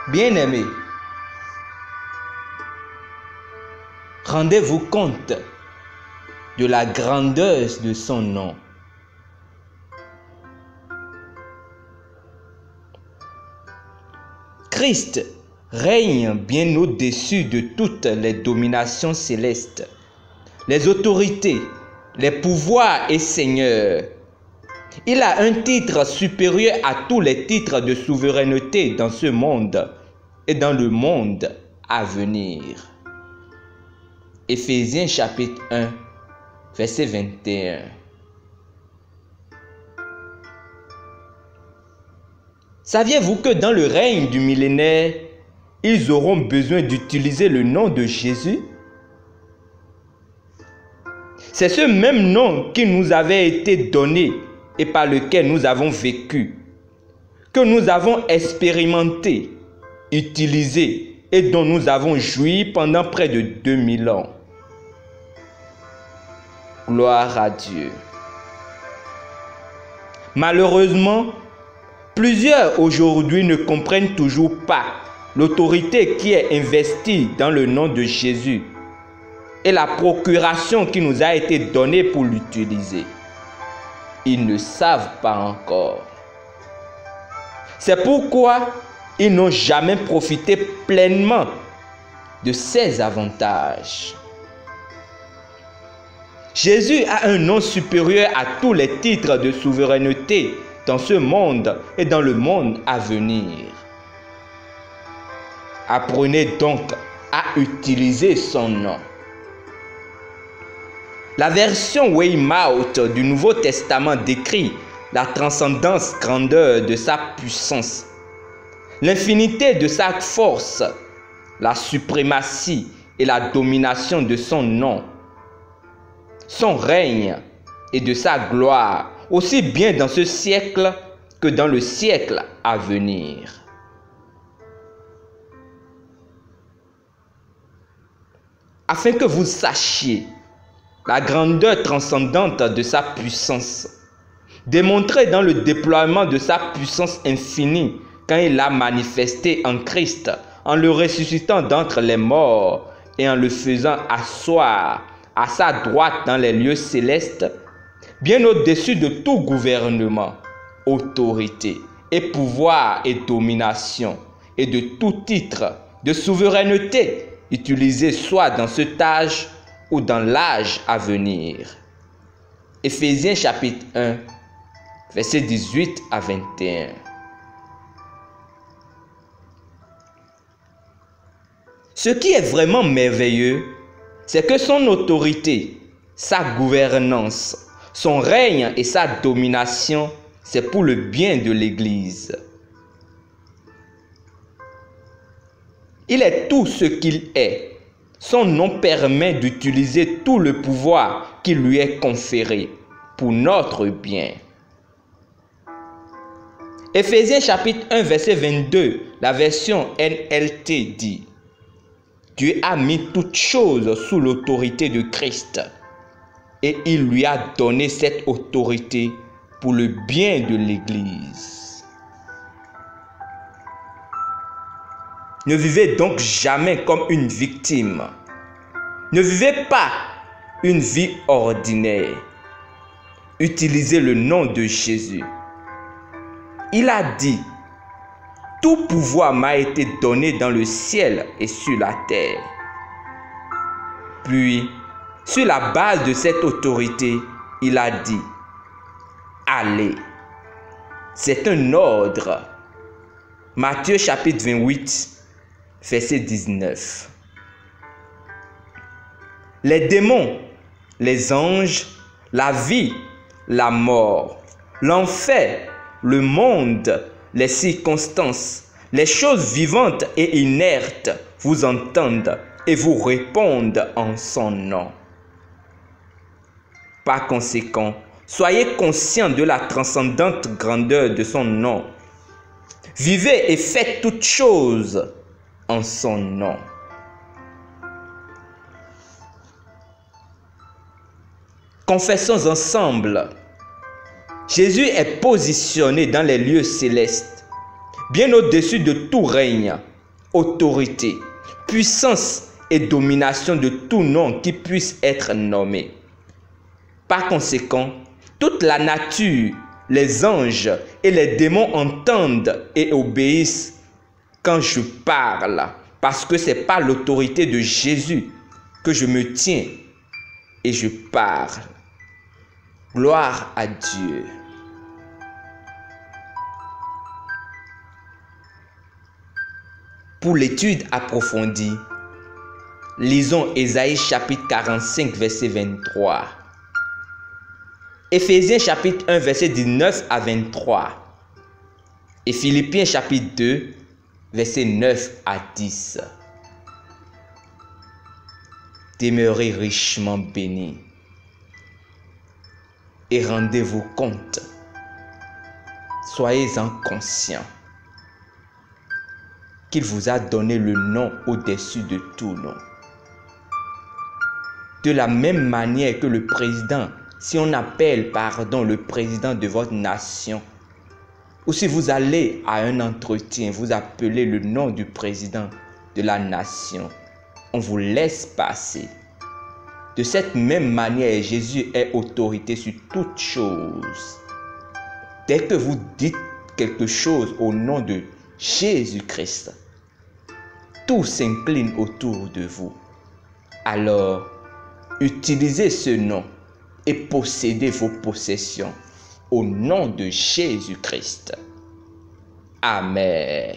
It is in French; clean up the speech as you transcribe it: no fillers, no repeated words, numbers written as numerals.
Bien-aimés, rendez-vous compte de la grandeur de son nom. Christ règne bien au-dessus de toutes les dominations célestes, les autorités, les pouvoirs et seigneurs. Il a un titre supérieur à tous les titres de souveraineté dans ce monde et dans le monde à venir. Éphésiens chapitre 1, verset 21. Saviez-vous que dans le règne du millénaire, ils auront besoin d'utiliser le nom de Jésus? C'est ce même nom qui nous avait été donné et par lequel nous avons vécu, que nous avons expérimenté, utilisé et dont nous avons joui pendant près de 2000 ans. Gloire à Dieu. Malheureusement, plusieurs aujourd'hui ne comprennent toujours pas l'autorité qui est investie dans le nom de Jésus et la procuration qui nous a été donnée pour l'utiliser. Ils ne savent pas encore. C'est pourquoi ils n'ont jamais profité pleinement de ces avantages. Jésus a un nom supérieur à tous les titres de souveraineté dans ce monde et dans le monde à venir. Apprenez donc à utiliser son nom. La version Weymouth du Nouveau Testament décrit la transcendance grandeur de sa puissance, l'infinité de sa force, la suprématie et la domination de son nom, son règne et de sa gloire, aussi bien dans ce siècle que dans le siècle à venir. Afin que vous sachiez la grandeur transcendante de sa puissance, démontrée dans le déploiement de sa puissance infinie quand il l'a manifesté en Christ, en le ressuscitant d'entre les morts et en le faisant asseoir à sa droite dans les lieux célestes, bien au-dessus de tout gouvernement, autorité et pouvoir et domination, et de tout titre de souveraineté utilisé soit dans cet âge ou dans l'âge à venir. Éphésiens chapitre 1, versets 18 à 21. Ce qui est vraiment merveilleux, c'est que son autorité, sa gouvernance, son règne et sa domination, c'est pour le bien de l'Église. Il est tout ce qu'il est. Son nom permet d'utiliser tout le pouvoir qui lui est conféré pour notre bien. Éphésiens chapitre 1, verset 22, la version NLT dit: Dieu a mis toutes choses sous l'autorité de Christ et il lui a donné cette autorité pour le bien de l'Église. Ne vivez donc jamais comme une victime. Ne vivez pas une vie ordinaire. Utilisez le nom de Jésus. Il a dit: tout pouvoir m'a été donné dans le ciel et sur la terre. Puis, sur la base de cette autorité, il a dit: allez. C'est un ordre. Matthieu chapitre 28, verset 19. Les démons, les anges, la vie, la mort, l'enfer, le monde, les circonstances, les choses vivantes et inertes vous entendent et vous répondent en son nom. Par conséquent, soyez conscients de la transcendante grandeur de son nom. Vivez et faites toutes choses en son nom. Confessons ensemble. Jésus est positionné dans les lieux célestes, bien au-dessus de tout règne, autorité, puissance et domination de tout nom qui puisse être nommé. Par conséquent, toute la nature, les anges et les démons entendent et obéissent quand je parle, parce que c'est par l'autorité de Jésus que je me tiens et je parle. Gloire à Dieu. Pour l'étude approfondie, lisons Ésaïe chapitre 45, verset 23. Éphésiens chapitre 1, verset 19 à 23. Et Philippiens chapitre 2, verset 9 à 10. Demeurez richement bénis et rendez-vous compte. Soyez-en conscients qu'il vous a donné le nom au-dessus de tout nom. De la même manière que le président, si on appelle, le président de votre nation, ou si vous allez à un entretien, vous appelez le nom du président de la nation, on vous laisse passer. De cette même manière, Jésus est autorité sur toutes choses. Dès que vous dites quelque chose au nom de Jésus-Christ, tout s'incline autour de vous. Alors, utilisez ce nom et possédez vos possessions au nom de Jésus-Christ. Amen.